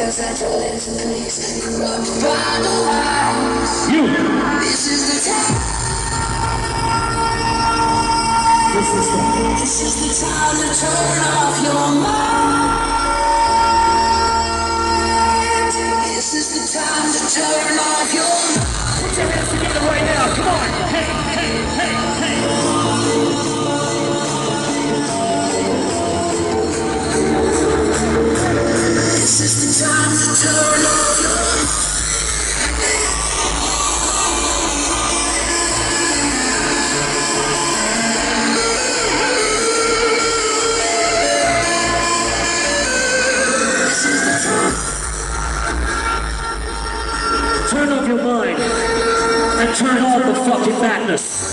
You. This is the time to turn off your mind. This is the time to turn off your mind. Put your hands together right now. Come on. Hey, hey, hey, hey. This is the time to turn off your mind. Turn off your mind and turn off the fucking madness.